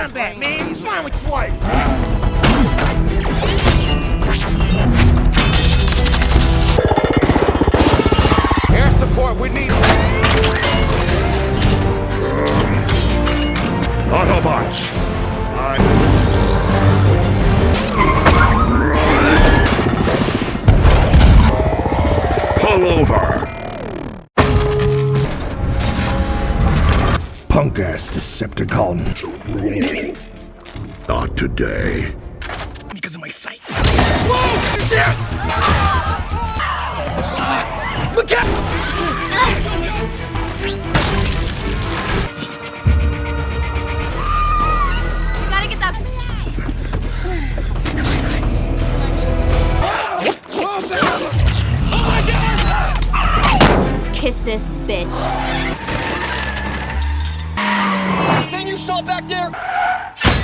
combat, man. What's wrong with your wife? Air support, we need... Autobots! Pull over! Punk-ass Decepticon. Not today. Because of my sight. Whoa! You're there! Look out! You gotta get that. Oh my God! Kiss this bitch. Thing you saw back there?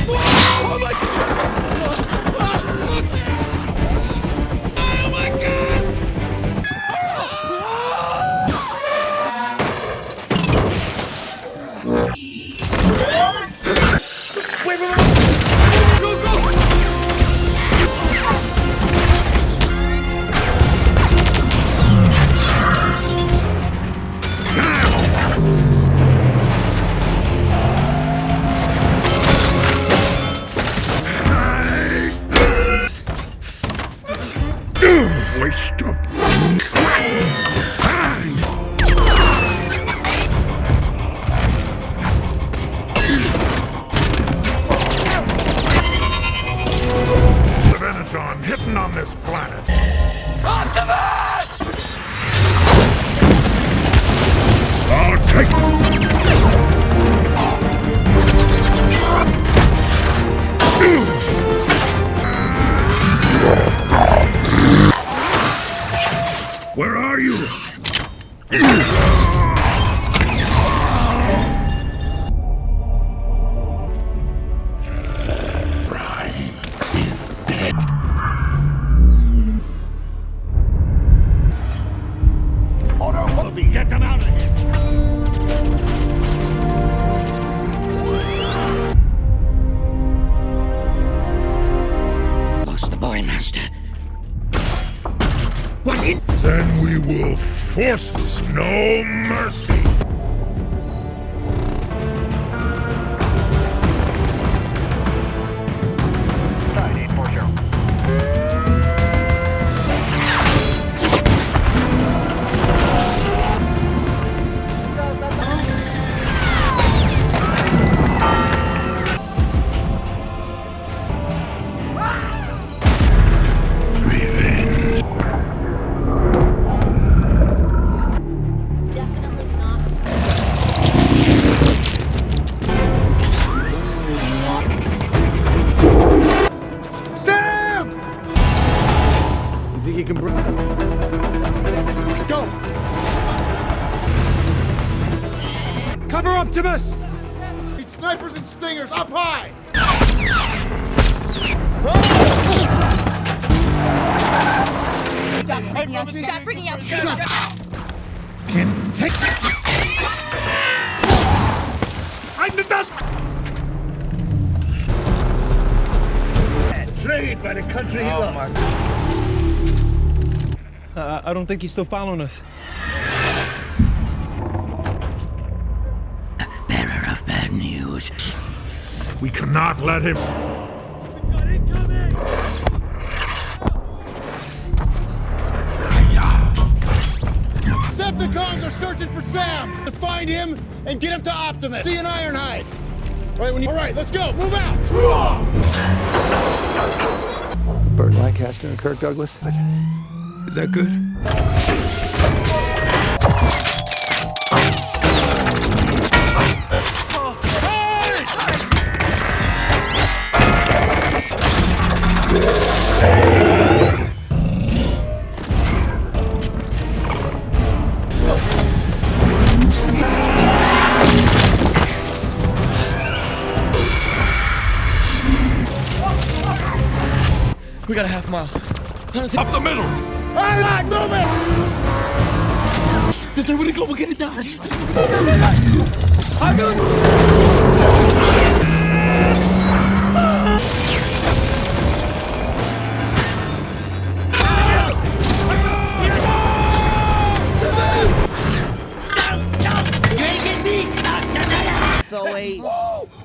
Oh my God! Oh my God! Wait, go, go! Waste of... Megatron hitting on this planet. Optimus! I'll take it! Where are you? Prime is dead. Autobots, get them out of here! Lost the boy, Master. What in... Then we will forces no mercy. Definitely not. Sam! You think you can bring... Go! Cover Optimus! Snipers and stingers up high! Stop freaking out. Stop freaking out. Can take... I'm the dust! Betrayed by the country he loves. I don't think he's still following us. Bearer of bad news. We cannot let him... Decepticons are searching for Sam! To find him and get him to Optimus! See an Ironhide! Alright, let's go! Move out! Burt Lancaster and Kirk Douglas. Is that good? We got a half mile. Up the middle! Alright, move it! There's nowhere to go. We'll get it done.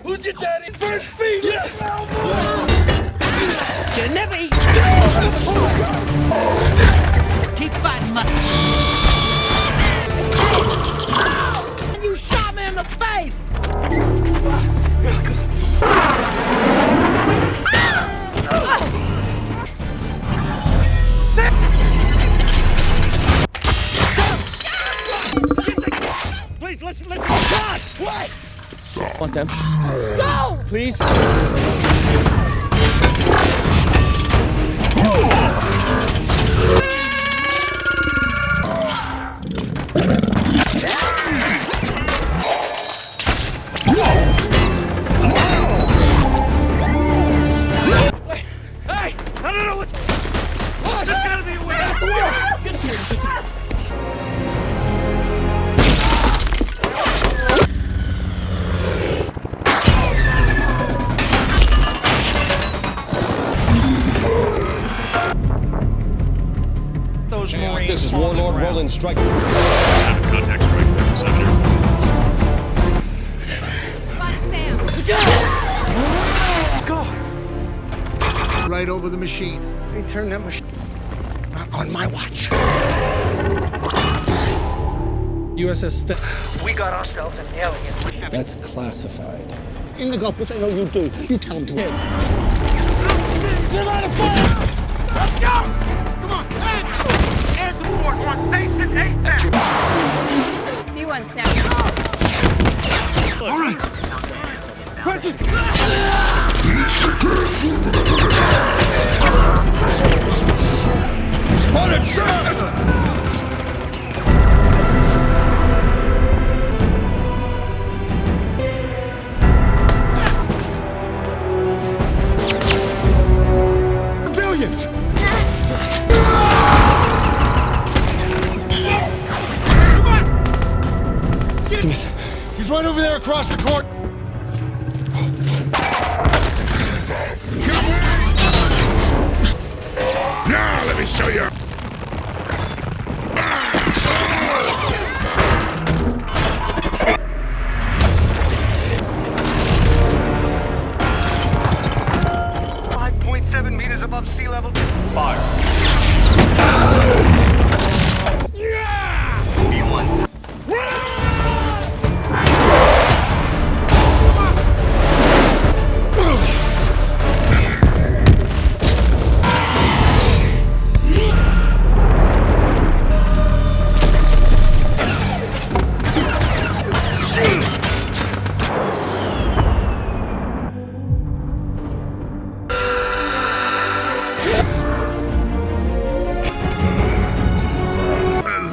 Who's your daddy? First feed! You never eat. Keep fighting, mother. You shot me in the face! Please, listen! God! What? Want them? Go! Please? Hey! I don't know what... There's gotta be a way! Get us here. Those Marines... This is Warlord Roland Strike. Contact strike, Senator. Spotted Sam. Let's go. Right over the machine. They turned that machine. Not on my watch. USS We got ourselves an alien. That's classified. In the Gulf, what the hell you do? You tell him to hit. Get out of fire! Let's go! Come on, head! Air support on station ASAP! B1 snap. All right. Precious! Spotted Sam! Civilians! He's right over there across the court. Now let me show you. 5.7 meters above sea level. Fire. Yeah! B1's.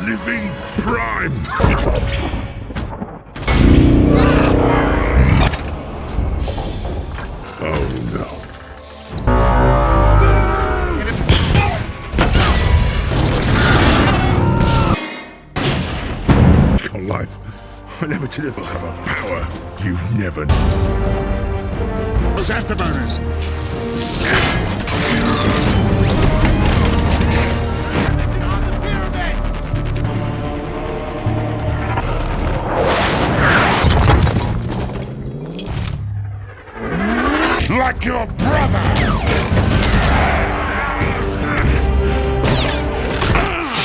Living Prime. Oh no. Your life. I never did ever have a power you've never known. Those afterburners. Like your brother!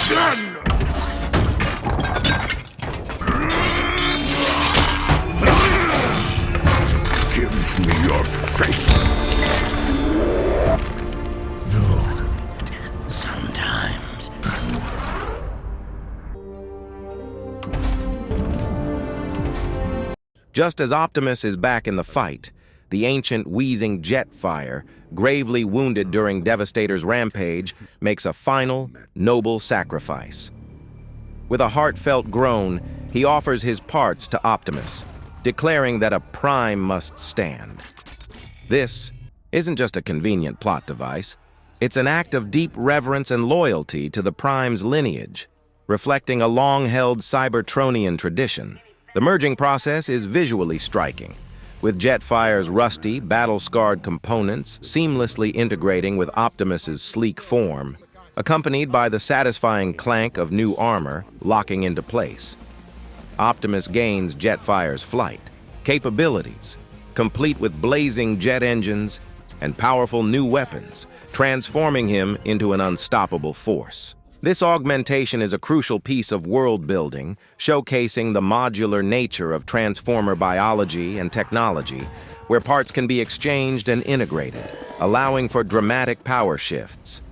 Done! Give me your face! No. Sometimes. Just as Optimus is back in the fight, the ancient wheezing Jetfire, gravely wounded during Devastator's rampage, makes a final, noble sacrifice. With a heartfelt groan, he offers his parts to Optimus, declaring that a Prime must stand. This isn't just a convenient plot device. It's an act of deep reverence and loyalty to the Prime's lineage, reflecting a long-held Cybertronian tradition. The merging process is visually striking, with Jetfire's rusty, battle-scarred components seamlessly integrating with Optimus's sleek form, accompanied by the satisfying clank of new armor locking into place. Optimus gains Jetfire's flight, capabilities, complete with blazing jet engines and powerful new weapons, transforming him into an unstoppable force. This augmentation is a crucial piece of world building, showcasing the modular nature of Transformer biology and technology, where parts can be exchanged and integrated, allowing for dramatic power shifts.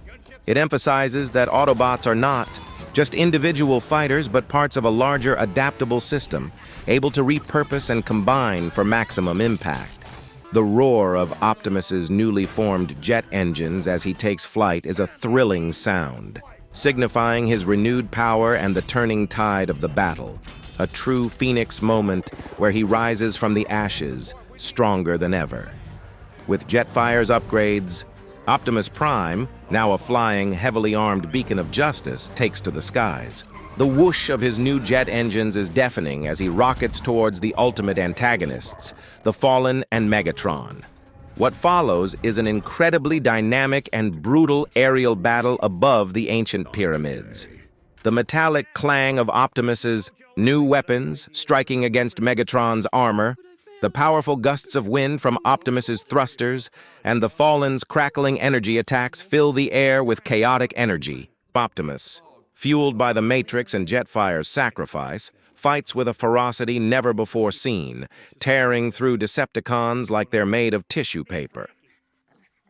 It emphasizes that Autobots are not just individual fighters, but parts of a larger adaptable system, able to repurpose and combine for maximum impact. The roar of Optimus's newly formed jet engines as he takes flight is a thrilling sound, signifying his renewed power and the turning tide of the battle, a true Phoenix moment where he rises from the ashes, stronger than ever. With Jetfire's upgrades, Optimus Prime, now a flying, heavily armed beacon of justice, takes to the skies. The whoosh of his new jet engines is deafening as he rockets towards the ultimate antagonists, the Fallen and Megatron. What follows is an incredibly dynamic and brutal aerial battle above the ancient pyramids. The metallic clang of Optimus's new weapons striking against Megatron's armor, the powerful gusts of wind from Optimus's thrusters, and the Fallen's crackling energy attacks fill the air with chaotic energy. Optimus, fueled by the Matrix and Jetfire's sacrifice, fights with a ferocity never before seen, tearing through Decepticons like they're made of tissue paper.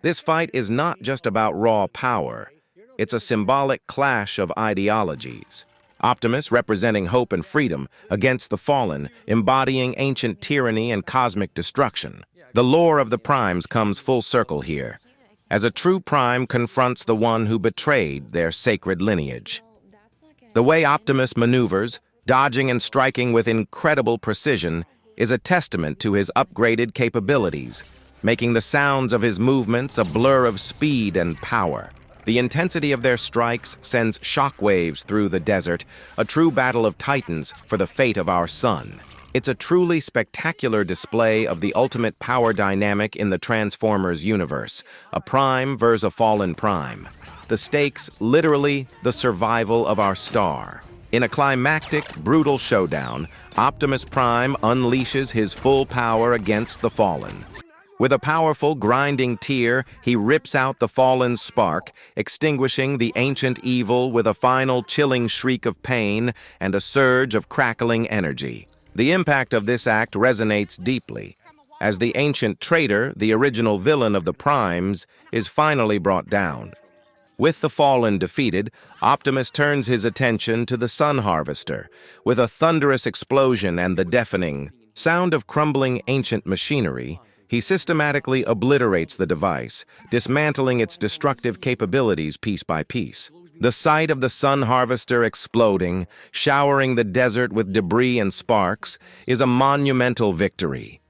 This fight is not just about raw power. It's a symbolic clash of ideologies. Optimus representing hope and freedom against the Fallen, embodying ancient tyranny and cosmic destruction. The lore of the Primes comes full circle here, as a true Prime confronts the one who betrayed their sacred lineage. The way Optimus maneuvers, dodging and striking with incredible precision, is a testament to his upgraded capabilities, making the sounds of his movements a blur of speed and power. The intensity of their strikes sends shockwaves through the desert, a true battle of titans for the fate of our sun. It's a truly spectacular display of the ultimate power dynamic in the Transformers universe, a Prime versus a fallen Prime. The stakes, literally the survival of our star. In a climactic, brutal showdown, Optimus Prime unleashes his full power against the Fallen. With a powerful, grinding tear, he rips out the Fallen's spark, extinguishing the ancient evil with a final chilling shriek of pain and a surge of crackling energy. The impact of this act resonates deeply, as the ancient traitor, the original villain of the Primes, is finally brought down. With the Fallen defeated, Optimus turns his attention to the Sun Harvester, with a thunderous explosion and the deafening sound of crumbling ancient machinery. He systematically obliterates the device, dismantling its destructive capabilities piece by piece. The sight of the Sun Harvester exploding, showering the desert with debris and sparks, is a monumental victory.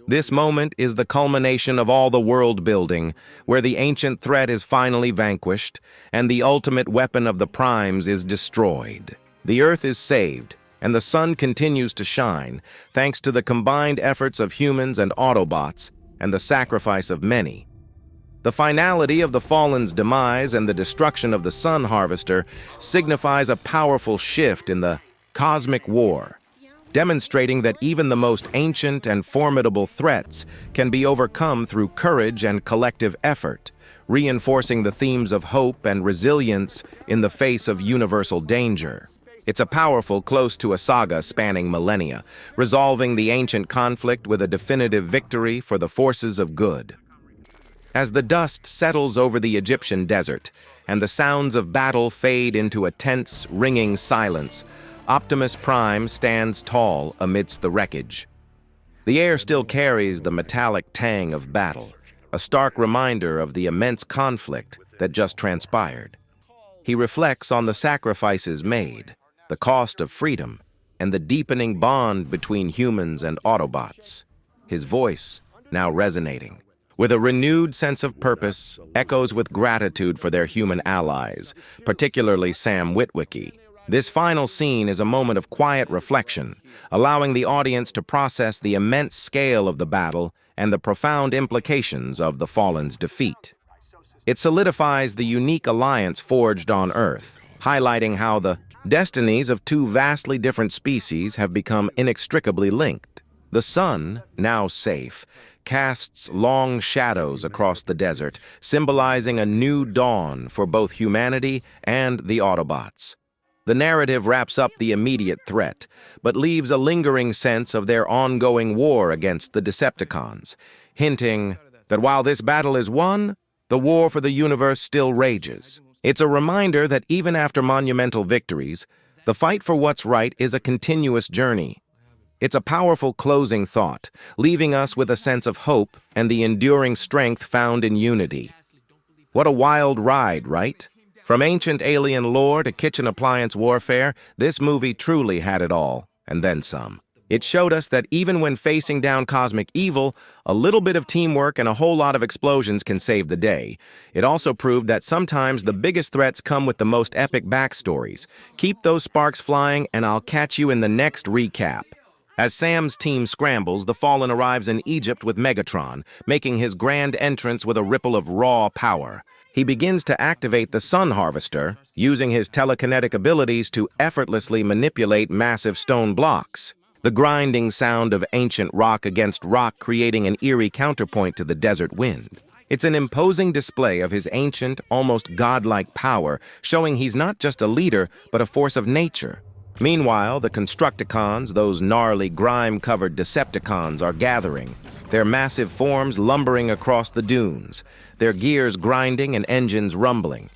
This moment is the culmination of all the world building, where the ancient threat is finally vanquished, and the ultimate weapon of the Primes is destroyed. The Earth is saved, and the sun continues to shine, thanks to the combined efforts of humans and Autobots, and the sacrifice of many. The finality of the Fallen's demise and the destruction of the Sun Harvester signifies a powerful shift in the cosmic war, demonstrating that even the most ancient and formidable threats can be overcome through courage and collective effort, reinforcing the themes of hope and resilience in the face of universal danger. It's a powerful, close to a saga spanning millennia, resolving the ancient conflict with a definitive victory for the forces of good. As the dust settles over the Egyptian desert, and the sounds of battle fade into a tense, ringing silence, Optimus Prime stands tall amidst the wreckage. The air still carries the metallic tang of battle, a stark reminder of the immense conflict that just transpired. He reflects on the sacrifices made, the cost of freedom, and the deepening bond between humans and Autobots. His voice, now resonating, with a renewed sense of purpose, echoes with gratitude for their human allies, particularly Sam Witwicky. This final scene is a moment of quiet reflection, allowing the audience to process the immense scale of the battle and the profound implications of the Fallen's defeat. It solidifies the unique alliance forged on Earth, highlighting how the destinies of two vastly different species have become inextricably linked. The sun, now safe, casts long shadows across the desert, symbolizing a new dawn for both humanity and the Autobots. The narrative wraps up the immediate threat, but leaves a lingering sense of their ongoing war against the Decepticons, hinting that while this battle is won, the war for the universe still rages. It's a reminder that even after monumental victories, the fight for what's right is a continuous journey. It's a powerful closing thought, leaving us with a sense of hope and the enduring strength found in unity. What a wild ride, right? From ancient alien lore to kitchen appliance warfare, this movie truly had it all, and then some. It showed us that even when facing down cosmic evil, a little bit of teamwork and a whole lot of explosions can save the day. It also proved that sometimes the biggest threats come with the most epic backstories. Keep those sparks flying, and I'll catch you in the next recap. As Sam's team scrambles, the Fallen arrives in Egypt with Megatron, making his grand entrance with a ripple of raw power. He begins to activate the Sun Harvester, using his telekinetic abilities to effortlessly manipulate massive stone blocks. The grinding sound of ancient rock against rock creating an eerie counterpoint to the desert wind. It's an imposing display of his ancient, almost godlike power, showing he's not just a leader, but a force of nature. Meanwhile, the Constructicons, those gnarly, grime-covered Decepticons, are gathering, their massive forms lumbering across the dunes, their gears grinding and engines rumbling.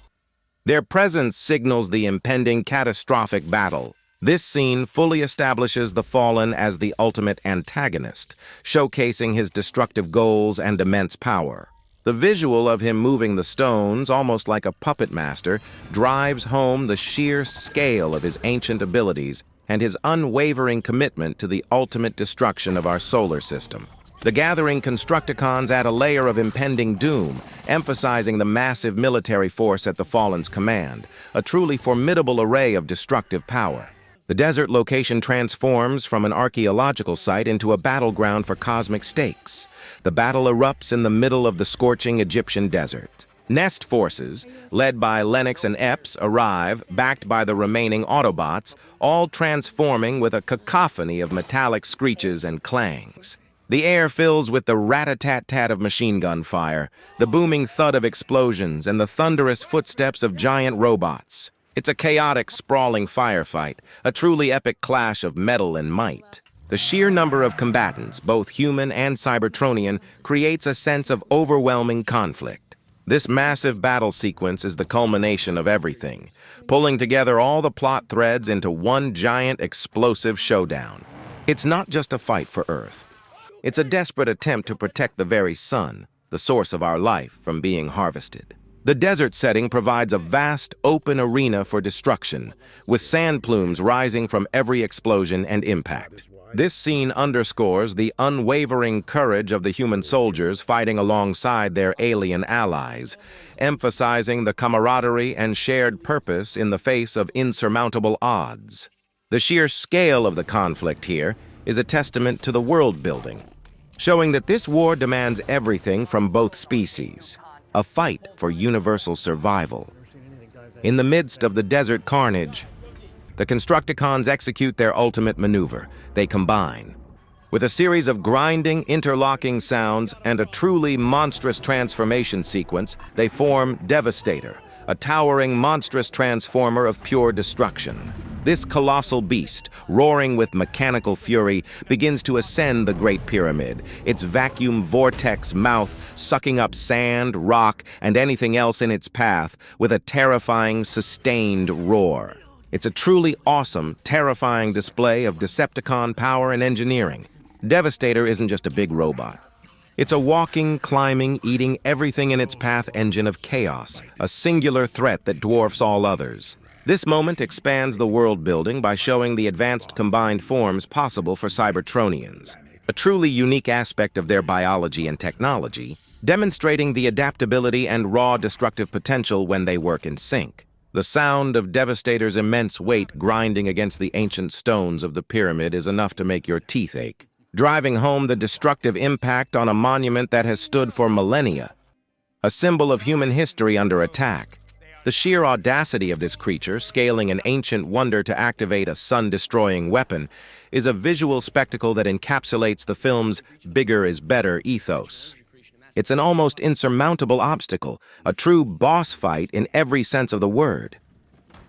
Their presence signals the impending catastrophic battle. This scene fully establishes the Fallen as the ultimate antagonist, showcasing his destructive goals and immense power. The visual of him moving the stones, almost like a puppet master, drives home the sheer scale of his ancient abilities and his unwavering commitment to the ultimate destruction of our solar system. The gathering Constructicons add a layer of impending doom, emphasizing the massive military force at the Fallen's command, a truly formidable array of destructive power. The desert location transforms from an archaeological site into a battleground for cosmic stakes. The battle erupts in the middle of the scorching Egyptian desert. Nest forces, led by Lennox and Epps, arrive, backed by the remaining Autobots, all transforming with a cacophony of metallic screeches and clangs. The air fills with the rat-a-tat-tat of machine gun fire, the booming thud of explosions, and the thunderous footsteps of giant robots. It's a chaotic, sprawling firefight, a truly epic clash of metal and might. The sheer number of combatants, both human and Cybertronian, creates a sense of overwhelming conflict. This massive battle sequence is the culmination of everything, pulling together all the plot threads into one giant, explosive showdown. It's not just a fight for Earth. It's a desperate attempt to protect the very sun, the source of our life, from being harvested. The desert setting provides a vast, open arena for destruction, with sand plumes rising from every explosion and impact. This scene underscores the unwavering courage of the human soldiers fighting alongside their alien allies, emphasizing the camaraderie and shared purpose in the face of insurmountable odds. The sheer scale of the conflict here is a testament to the world building, showing that this war demands everything from both species. A fight for universal survival. In the midst of the desert carnage, the Constructicons execute their ultimate maneuver. They combine. With a series of grinding, interlocking sounds and a truly monstrous transformation sequence, they form Devastator, a towering, monstrous transformer of pure destruction. This colossal beast, roaring with mechanical fury, begins to ascend the Great Pyramid, its vacuum vortex mouth sucking up sand, rock, and anything else in its path with a terrifying, sustained roar. It's a truly awesome, terrifying display of Decepticon power and engineering. Devastator isn't just a big robot. It's a walking, climbing, eating everything in its path engine of chaos, a singular threat that dwarfs all others. This moment expands the world building by showing the advanced combined forms possible for Cybertronians, a truly unique aspect of their biology and technology, demonstrating the adaptability and raw destructive potential when they work in sync. The sound of Devastator's immense weight grinding against the ancient stones of the pyramid is enough to make your teeth ache, driving home the destructive impact on a monument that has stood for millennia, a symbol of human history under attack. The sheer audacity of this creature, scaling an ancient wonder to activate a sun-destroying weapon, is a visual spectacle that encapsulates the film's bigger is better ethos. It's an almost insurmountable obstacle, a true boss fight in every sense of the word.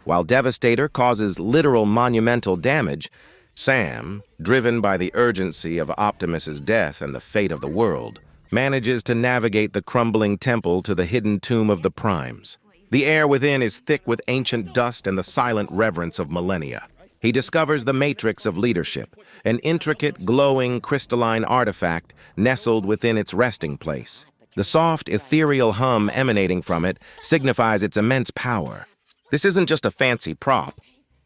While Devastator causes literal monumental damage, Sam, driven by the urgency of Optimus's death and the fate of the world, manages to navigate the crumbling temple to the hidden tomb of the Primes. The air within is thick with ancient dust and the silent reverence of millennia. He discovers the matrix of leadership, an intricate, glowing, crystalline artifact nestled within its resting place. The soft, ethereal hum emanating from it signifies its immense power. This isn't just a fancy prop.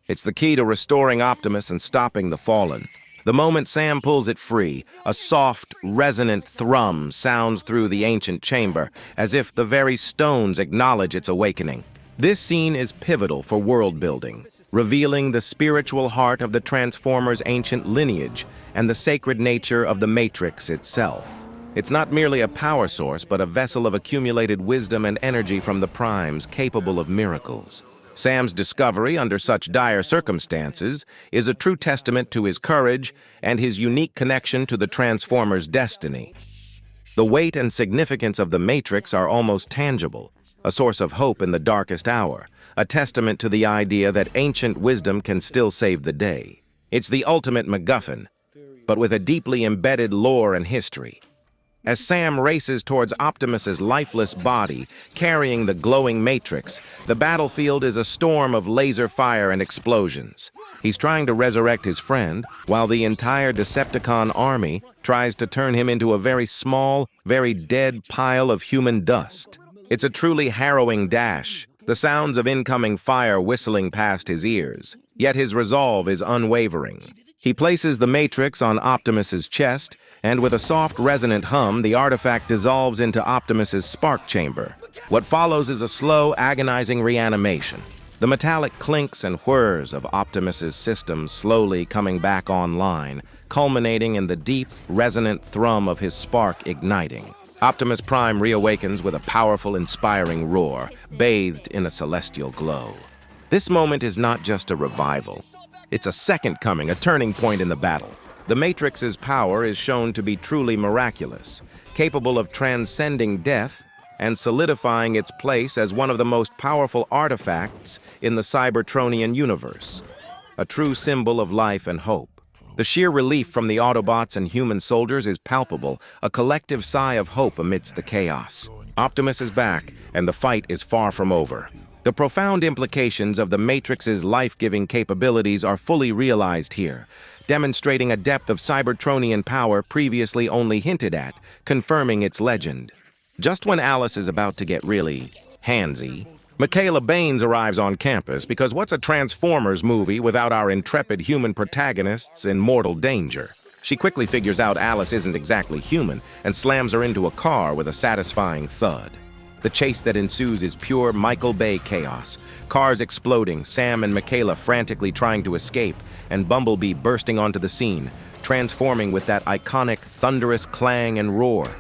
It's the key to restoring Optimus and stopping the Fallen. The moment Sam pulls it free, a soft, resonant thrum sounds through the ancient chamber, as if the very stones acknowledge its awakening. This scene is pivotal for world building, revealing the spiritual heart of the Transformers' ancient lineage and the sacred nature of the Matrix itself. It's not merely a power source, but a vessel of accumulated wisdom and energy from the Primes capable of miracles. Sam's discovery under such dire circumstances is a true testament to his courage and his unique connection to the Transformers' destiny. The weight and significance of the Matrix are almost tangible, a source of hope in the darkest hour, a testament to the idea that ancient wisdom can still save the day. It's the ultimate MacGuffin, but with a deeply embedded lore and history. As Sam races towards Optimus's lifeless body, carrying the glowing Matrix, the battlefield is a storm of laser fire and explosions. He's trying to resurrect his friend, while the entire Decepticon army tries to turn him into a very small, very dead pile of human dust. It's a truly harrowing dash, the sounds of incoming fire whistling past his ears, yet his resolve is unwavering. He places the Matrix on Optimus's chest, and with a soft, resonant hum, the artifact dissolves into Optimus's spark chamber. What follows is a slow, agonizing reanimation. The metallic clinks and whirs of Optimus's system slowly coming back online, culminating in the deep, resonant thrum of his spark igniting. Optimus Prime reawakens with a powerful, inspiring roar, bathed in a celestial glow. This moment is not just a revival. It's a second coming, a turning point in the battle. The Matrix's power is shown to be truly miraculous, capable of transcending death and solidifying its place as one of the most powerful artifacts in the Cybertronian universe, a true symbol of life and hope. The sheer relief from the Autobots and human soldiers is palpable, a collective sigh of hope amidst the chaos. Optimus is back, and the fight is far from over. The profound implications of the Matrix's life-giving capabilities are fully realized here, demonstrating a depth of Cybertronian power previously only hinted at, confirming its legend. Just when Alice is about to get really handsy, Michaela Baines arrives on campus because what's a Transformers movie without our intrepid human protagonists in mortal danger? She quickly figures out Alice isn't exactly human and slams her into a car with a satisfying thud. The chase that ensues is pure Michael Bay chaos. Cars exploding, Sam and Michaela frantically trying to escape, and Bumblebee bursting onto the scene, transforming with that iconic thunderous clang and roar.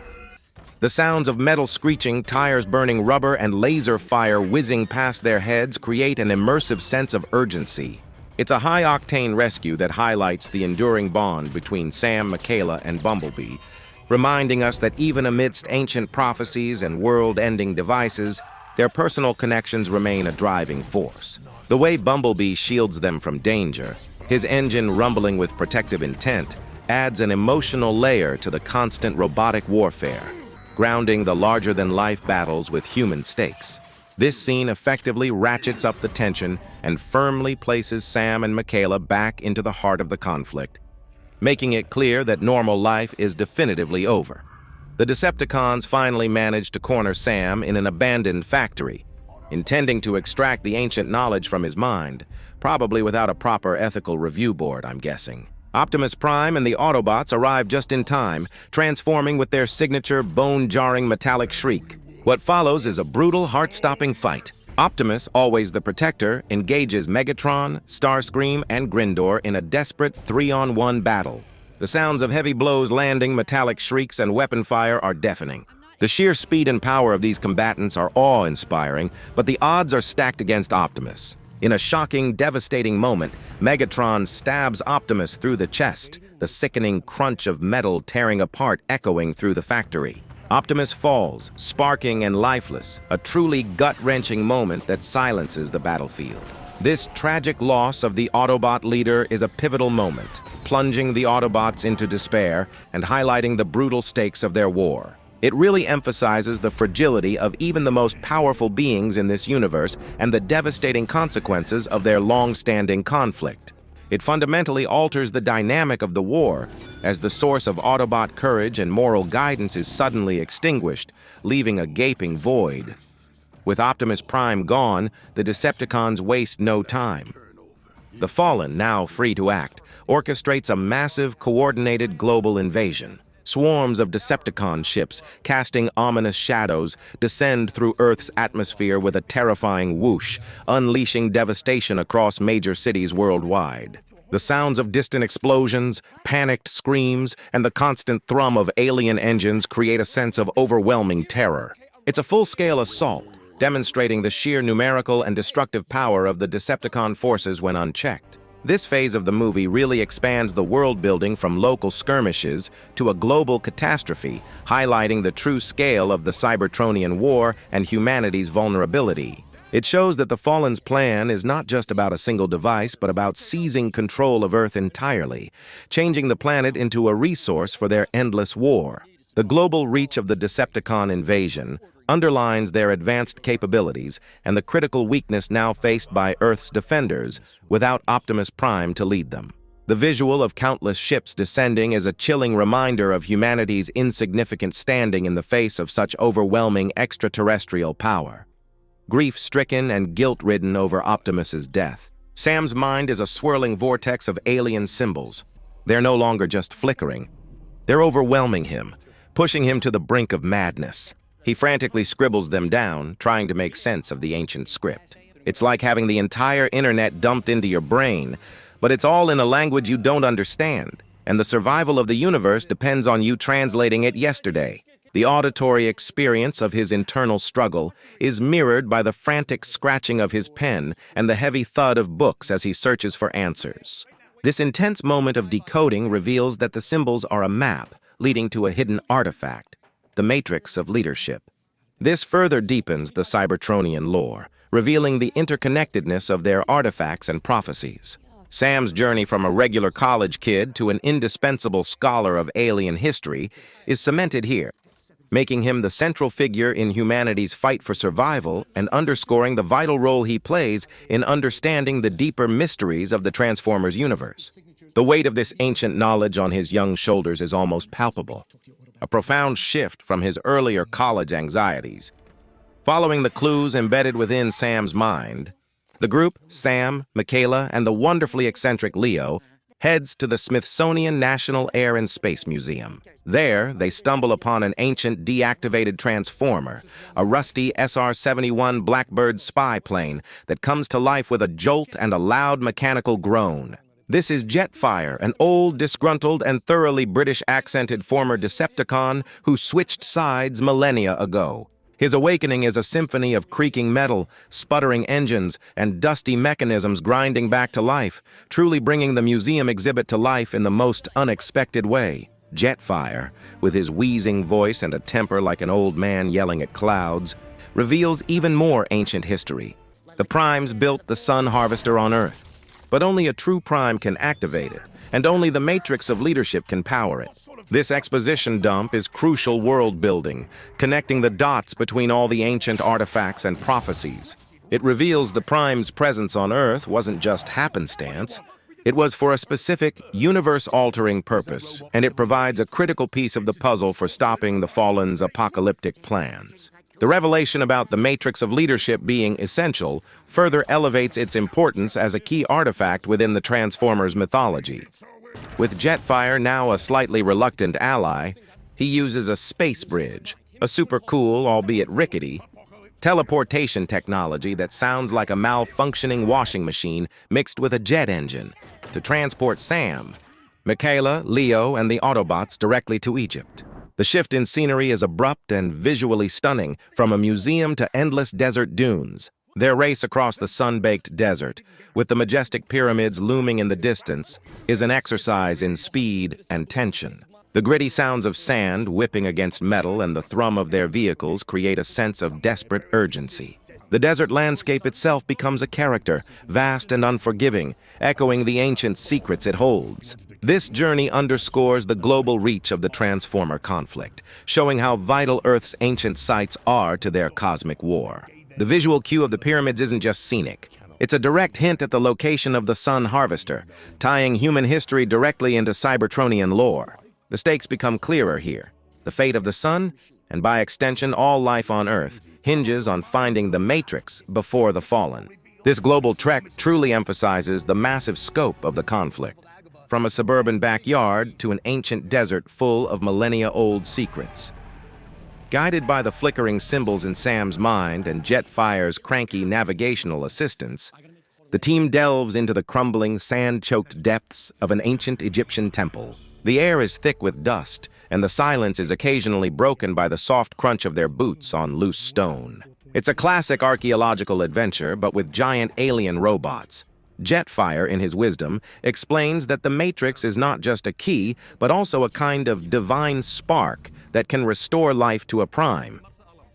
The sounds of metal screeching, tires burning rubber, and laser fire whizzing past their heads create an immersive sense of urgency. It's a high-octane rescue that highlights the enduring bond between Sam, Michaela, and Bumblebee, reminding us that even amidst ancient prophecies and world-ending devices, their personal connections remain a driving force. The way Bumblebee shields them from danger, his engine rumbling with protective intent, adds an emotional layer to the constant robotic warfare, grounding the larger-than-life battles with human stakes. This scene effectively ratchets up the tension and firmly places Sam and Michaela back into the heart of the conflict, making it clear that normal life is definitively over. The Decepticons finally manage to corner Sam in an abandoned factory, intending to extract the ancient knowledge from his mind, probably without a proper ethical review board, I'm guessing. Optimus Prime and the Autobots arrive just in time, transforming with their signature bone-jarring metallic shriek. What follows is a brutal, heart-stopping fight. Optimus, always the protector, engages Megatron, Starscream, and Grindor in a desperate 3-on-1 battle. The sounds of heavy blows landing, metallic shrieks, and weapon fire are deafening. The sheer speed and power of these combatants are awe-inspiring, but the odds are stacked against Optimus. In a shocking, devastating moment, Megatron stabs Optimus through the chest, the sickening crunch of metal tearing apart echoing through the factory. Optimus falls, sparking and lifeless, a truly gut-wrenching moment that silences the battlefield. This tragic loss of the Autobot leader is a pivotal moment, plunging the Autobots into despair and highlighting the brutal stakes of their war. It really emphasizes the fragility of even the most powerful beings in this universe and the devastating consequences of their long-standing conflict. It fundamentally alters the dynamic of the war, as the source of Autobot courage and moral guidance is suddenly extinguished, leaving a gaping void. With Optimus Prime gone, the Decepticons waste no time. The Fallen, now free to act, orchestrates a massive, coordinated global invasion. Swarms of Decepticon ships, casting ominous shadows, descend through Earth's atmosphere with a terrifying whoosh, unleashing devastation across major cities worldwide. The sounds of distant explosions, panicked screams, and the constant thrum of alien engines create a sense of overwhelming terror. It's a full-scale assault, demonstrating the sheer numerical and destructive power of the Decepticon forces when unchecked. This phase of the movie really expands the world building from local skirmishes to a global catastrophe, highlighting the true scale of the Cybertronian war and humanity's vulnerability. It shows that the Fallen's plan is not just about a single device, but about seizing control of Earth entirely, changing the planet into a resource for their endless war. The global reach of the Decepticon invasion underlines their advanced capabilities and the critical weakness now faced by Earth's defenders without Optimus Prime to lead them. The visual of countless ships descending is a chilling reminder of humanity's insignificant standing in the face of such overwhelming extraterrestrial power. Grief-stricken and guilt-ridden over Optimus's death, Sam's mind is a swirling vortex of alien symbols. They're no longer just flickering. They're overwhelming him, pushing him to the brink of madness. He frantically scribbles them down, trying to make sense of the ancient script. It's like having the entire internet dumped into your brain, but it's all in a language you don't understand, and the survival of the universe depends on you translating it yesterday. The auditory experience of his internal struggle is mirrored by the frantic scratching of his pen and the heavy thud of books as he searches for answers. This intense moment of decoding reveals that the symbols are a map leading to a hidden artifact, the matrix of leadership. This further deepens the Cybertronian lore, revealing the interconnectedness of their artifacts and prophecies. Sam's journey from a regular college kid to an indispensable scholar of alien history is cemented here, making him the central figure in humanity's fight for survival and underscoring the vital role he plays in understanding the deeper mysteries of the Transformers universe. The weight of this ancient knowledge on his young shoulders is almost palpable, a profound shift from his earlier college anxieties. Following the clues embedded within Sam's mind, the group, Sam, Michaela, and the wonderfully eccentric Leo, heads to the Smithsonian National Air and Space Museum. There, they stumble upon an ancient deactivated transformer, a rusty SR-71 Blackbird spy plane that comes to life with a jolt and a loud mechanical groan. This is Jetfire, an old, disgruntled, and thoroughly British-accented former Decepticon who switched sides millennia ago. His awakening is a symphony of creaking metal, sputtering engines, and dusty mechanisms grinding back to life, truly bringing the museum exhibit to life in the most unexpected way. Jetfire, with his wheezing voice and a temper like an old man yelling at clouds, reveals even more ancient history. The Primes built the Sun Harvester on Earth, but only a true Prime can activate it, and only the matrix of leadership can power it. This exposition dump is crucial world building, connecting the dots between all the ancient artifacts and prophecies. It reveals the Prime's presence on Earth wasn't just happenstance. It was for a specific, universe-altering purpose, and it provides a critical piece of the puzzle for stopping the Fallen's apocalyptic plans. The revelation about the matrix of leadership being essential further elevates its importance as a key artifact within the Transformers mythology. With Jetfire now a slightly reluctant ally, he uses a space bridge, a super cool, albeit rickety, teleportation technology that sounds like a malfunctioning washing machine mixed with a jet engine, to transport Sam, Michaela, Leo, and the Autobots directly to Egypt. The shift in scenery is abrupt and visually stunning, from a museum to endless desert dunes. Their race across the sun-baked desert, with the majestic pyramids looming in the distance, is an exercise in speed and tension. The gritty sounds of sand whipping against metal and the thrum of their vehicles create a sense of desperate urgency. The desert landscape itself becomes a character, vast and unforgiving, echoing the ancient secrets it holds. This journey underscores the global reach of the Transformer conflict, showing how vital Earth's ancient sites are to their cosmic war. The visual cue of the pyramids isn't just scenic. It's a direct hint at the location of the Sun Harvester, tying human history directly into Cybertronian lore. The stakes become clearer here. The fate of the Sun, and by extension all life on Earth, hinges on finding the Matrix before the Fallen. This global trek truly emphasizes the massive scope of the conflict, from a suburban backyard to an ancient desert full of millennia-old secrets. Guided by the flickering symbols in Sam's mind and Jetfire's cranky navigational assistance, the team delves into the crumbling, sand-choked depths of an ancient Egyptian temple. The air is thick with dust, and the silence is occasionally broken by the soft crunch of their boots on loose stone. It's a classic archaeological adventure, but with giant alien robots. Jetfire, in his wisdom, explains that the Matrix is not just a key, but also a kind of divine spark that can restore life to a Prime.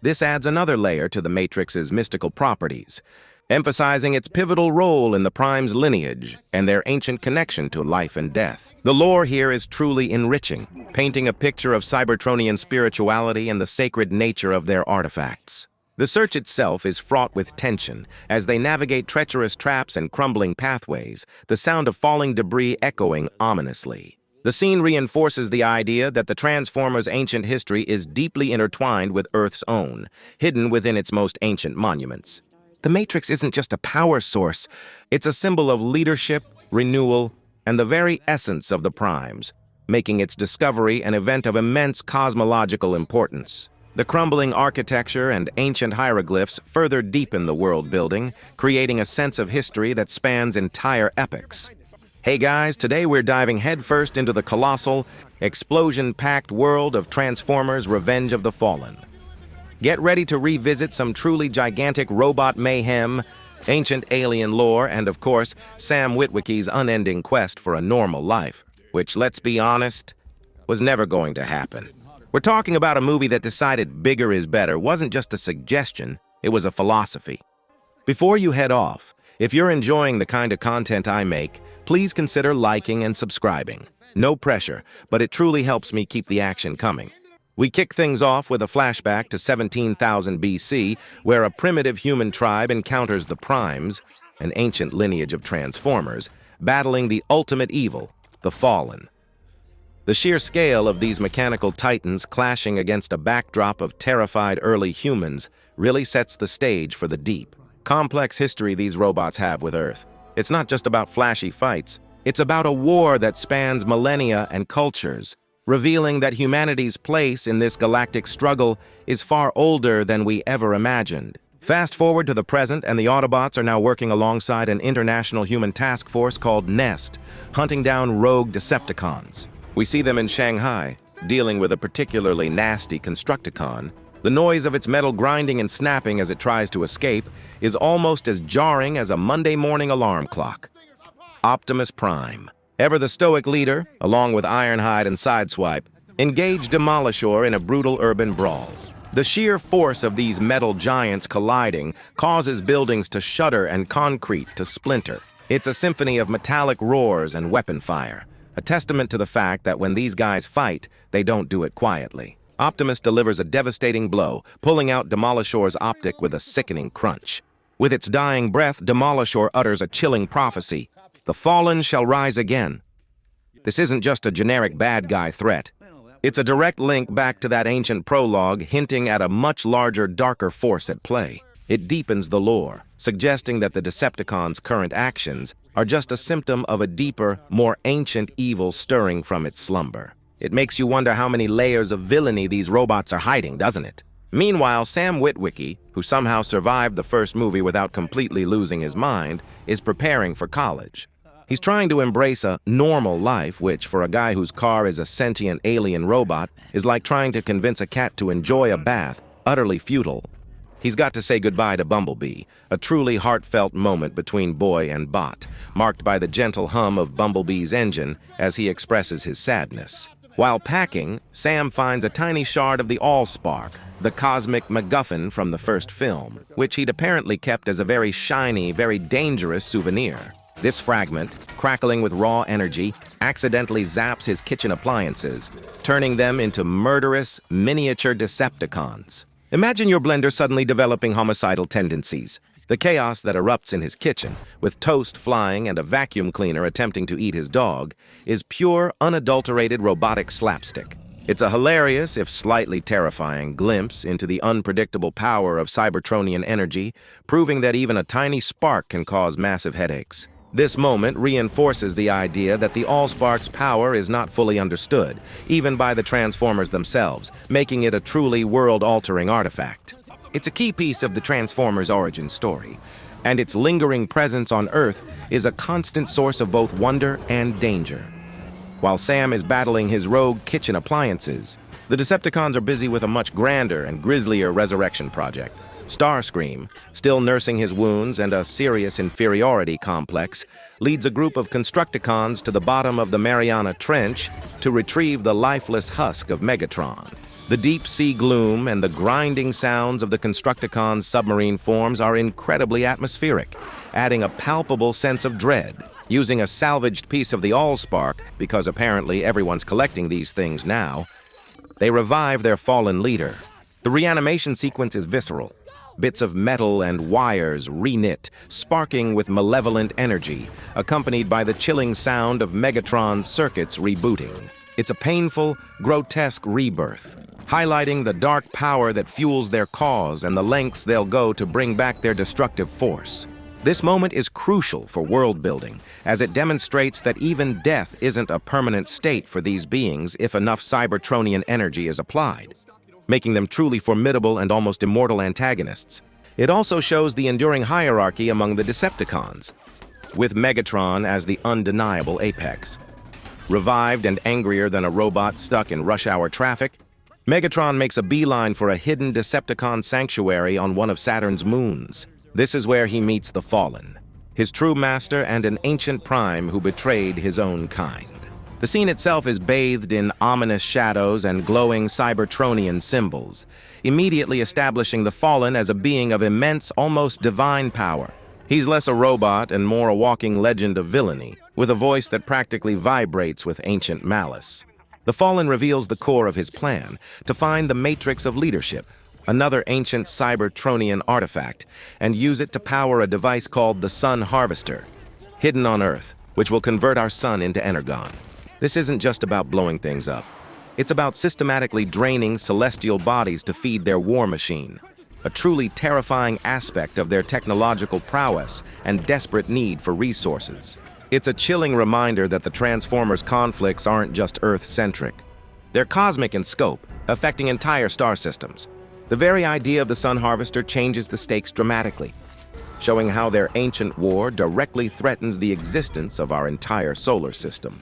This adds another layer to the Matrix's mystical properties, emphasizing its pivotal role in the Prime's lineage and their ancient connection to life and death. The lore here is truly enriching, painting a picture of Cybertronian spirituality and the sacred nature of their artifacts. The search itself is fraught with tension. As they navigate treacherous traps and crumbling pathways, the sound of falling debris echoing ominously. The scene reinforces the idea that the Transformers' ancient history is deeply intertwined with Earth's own, hidden within its most ancient monuments. The Matrix isn't just a power source. It's a symbol of leadership, renewal, and the very essence of the Primes, making its discovery an event of immense cosmological importance. The crumbling architecture and ancient hieroglyphs further deepen the world building, creating a sense of history that spans entire epochs. Hey guys, today we're diving headfirst into the colossal, explosion-packed world of Transformers: Revenge of the Fallen. Get ready to revisit some truly gigantic robot mayhem, ancient alien lore, and of course, Sam Witwicky's unending quest for a normal life, which, let's be honest, was never going to happen. We're talking about a movie that decided bigger is better wasn't just a suggestion, it was a philosophy. Before you head off, if you're enjoying the kind of content I make, please consider liking and subscribing. No pressure, but it truly helps me keep the action coming. We kick things off with a flashback to 17,000 BC, where a primitive human tribe encounters the Primes, an ancient lineage of Transformers, battling the ultimate evil, the Fallen. The sheer scale of these mechanical titans clashing against a backdrop of terrified early humans really sets the stage for the deep, complex history these robots have with Earth. It's not just about flashy fights, it's about a war that spans millennia and cultures, revealing that humanity's place in this galactic struggle is far older than we ever imagined. Fast forward to the present, and the Autobots are now working alongside an international human task force called NEST, hunting down rogue Decepticons. We see them in Shanghai, dealing with a particularly nasty Constructicon. The noise of its metal grinding and snapping as it tries to escape is almost as jarring as a Monday morning alarm clock. Optimus Prime, ever the stoic leader, along with Ironhide and Sideswipe, engage Demolishor in a brutal urban brawl. The sheer force of these metal giants colliding causes buildings to shudder and concrete to splinter. It's a symphony of metallic roars and weapon fire, a testament to the fact that when these guys fight, they don't do it quietly. Optimus delivers a devastating blow, pulling out Demolishor's optic with a sickening crunch. With its dying breath, Demolishor utters a chilling prophecy: "The Fallen shall rise again." This isn't just a generic bad guy threat. It's a direct link back to that ancient prologue, hinting at a much larger, darker force at play. It deepens the lore, suggesting that the Decepticons' current actions are just a symptom of a deeper, more ancient evil stirring from its slumber. It makes you wonder how many layers of villainy these robots are hiding, doesn't it? Meanwhile, Sam Witwicky, who somehow survived the first movie without completely losing his mind, is preparing for college. He's trying to embrace a normal life, which, for a guy whose car is a sentient alien robot, is like trying to convince a cat to enjoy a bath, utterly futile. He's got to say goodbye to Bumblebee, a truly heartfelt moment between boy and bot, marked by the gentle hum of Bumblebee's engine as he expresses his sadness. While packing, Sam finds a tiny shard of the Allspark, the cosmic MacGuffin from the first film, which he'd apparently kept as a very shiny, very dangerous souvenir. This fragment, crackling with raw energy, accidentally zaps his kitchen appliances, turning them into murderous, miniature Decepticons. Imagine your blender suddenly developing homicidal tendencies. The chaos that erupts in his kitchen, with toast flying and a vacuum cleaner attempting to eat his dog, is pure, unadulterated robotic slapstick. It's a hilarious, if slightly terrifying, glimpse into the unpredictable power of Cybertronian energy, proving that even a tiny spark can cause massive headaches. This moment reinforces the idea that the Allspark's power is not fully understood, even by the Transformers themselves, making it a truly world-altering artifact. It's a key piece of the Transformers' origin story, and its lingering presence on Earth is a constant source of both wonder and danger. While Sam is battling his rogue kitchen appliances, the Decepticons are busy with a much grander and grislier resurrection project. Starscream, still nursing his wounds and a serious inferiority complex, leads a group of Constructicons to the bottom of the Mariana Trench to retrieve the lifeless husk of Megatron. The deep-sea gloom and the grinding sounds of the Constructicons' submarine forms are incredibly atmospheric, adding a palpable sense of dread. Using a salvaged piece of the Allspark, because apparently everyone's collecting these things now, they revive their fallen leader. The reanimation sequence is visceral. Bits of metal and wires reknit, sparking with malevolent energy, accompanied by the chilling sound of Megatron's circuits rebooting. It's a painful, grotesque rebirth, highlighting the dark power that fuels their cause and the lengths they'll go to bring back their destructive force. This moment is crucial for world building, as it demonstrates that even death isn't a permanent state for these beings if enough Cybertronian energy is applied, making them truly formidable and almost immortal antagonists. It also shows the enduring hierarchy among the Decepticons, with Megatron as the undeniable apex. Revived and angrier than a robot stuck in rush hour traffic, Megatron makes a beeline for a hidden Decepticon sanctuary on one of Saturn's moons. This is where he meets the Fallen, his true master and an ancient Prime who betrayed his own kind. The scene itself is bathed in ominous shadows and glowing Cybertronian symbols, immediately establishing the Fallen as a being of immense, almost divine power. He's less a robot and more a walking legend of villainy, with a voice that practically vibrates with ancient malice. The Fallen reveals the core of his plan, to find the Matrix of Leadership, another ancient Cybertronian artifact, and use it to power a device called the Sun Harvester, hidden on Earth, which will convert our sun into energon. This isn't just about blowing things up. It's about systematically draining celestial bodies to feed their war machine, a truly terrifying aspect of their technological prowess and desperate need for resources. It's a chilling reminder that the Transformers' conflicts aren't just Earth-centric. They're cosmic in scope, affecting entire star systems. The very idea of the Sun Harvester changes the stakes dramatically, showing how their ancient war directly threatens the existence of our entire solar system.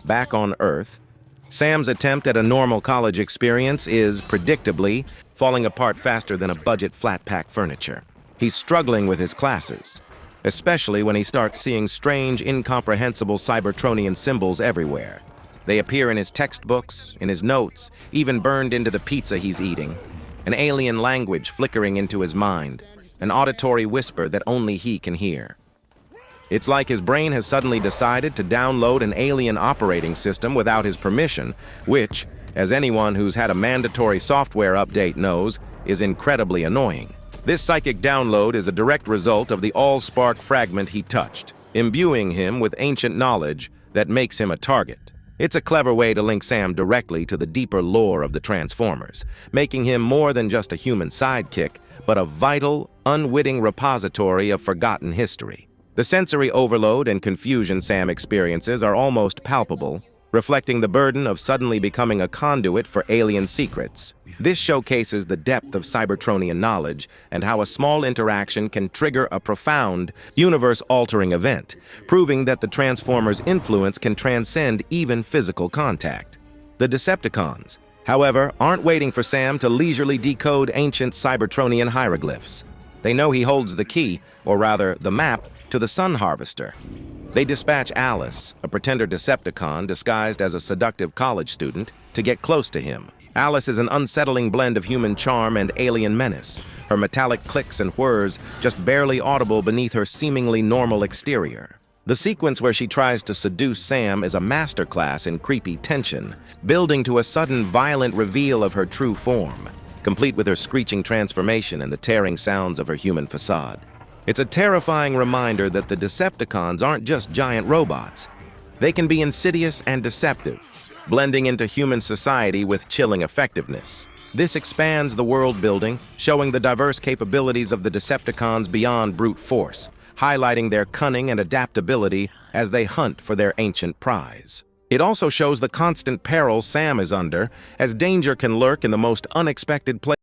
Back on Earth, Sam's attempt at a normal college experience is, predictably, falling apart faster than a budget flat-pack furniture. He's struggling with his classes, especially when he starts seeing strange, incomprehensible Cybertronian symbols everywhere. They appear in his textbooks, in his notes, even burned into the pizza he's eating. An alien language flickering into his mind, an auditory whisper that only he can hear. It's like his brain has suddenly decided to download an alien operating system without his permission, which, as anyone who's had a mandatory software update knows, is incredibly annoying. This psychic download is a direct result of the Allspark fragment he touched, imbuing him with ancient knowledge that makes him a target. It's a clever way to link Sam directly to the deeper lore of the Transformers, making him more than just a human sidekick, but a vital, unwitting repository of forgotten history. The sensory overload and confusion Sam experiences are almost palpable, reflecting the burden of suddenly becoming a conduit for alien secrets. This showcases the depth of Cybertronian knowledge and how a small interaction can trigger a profound, universe-altering event, proving that the Transformers' influence can transcend even physical contact. The Decepticons, however, aren't waiting for Sam to leisurely decode ancient Cybertronian hieroglyphs. They know he holds the key, or rather, the map, to the Sun Harvester. They dispatch Alice, a pretender Decepticon disguised as a seductive college student, to get close to him. Alice is an unsettling blend of human charm and alien menace, her metallic clicks and whirs just barely audible beneath her seemingly normal exterior. The sequence where she tries to seduce Sam is a masterclass in creepy tension, building to a sudden violent reveal of her true form, complete with her screeching transformation and the tearing sounds of her human facade. It's a terrifying reminder that the Decepticons aren't just giant robots. They can be insidious and deceptive, blending into human society with chilling effectiveness. This expands the world building, showing the diverse capabilities of the Decepticons beyond brute force, highlighting their cunning and adaptability as they hunt for their ancient prize. It also shows the constant peril Sam is under, as danger can lurk in the most unexpected places.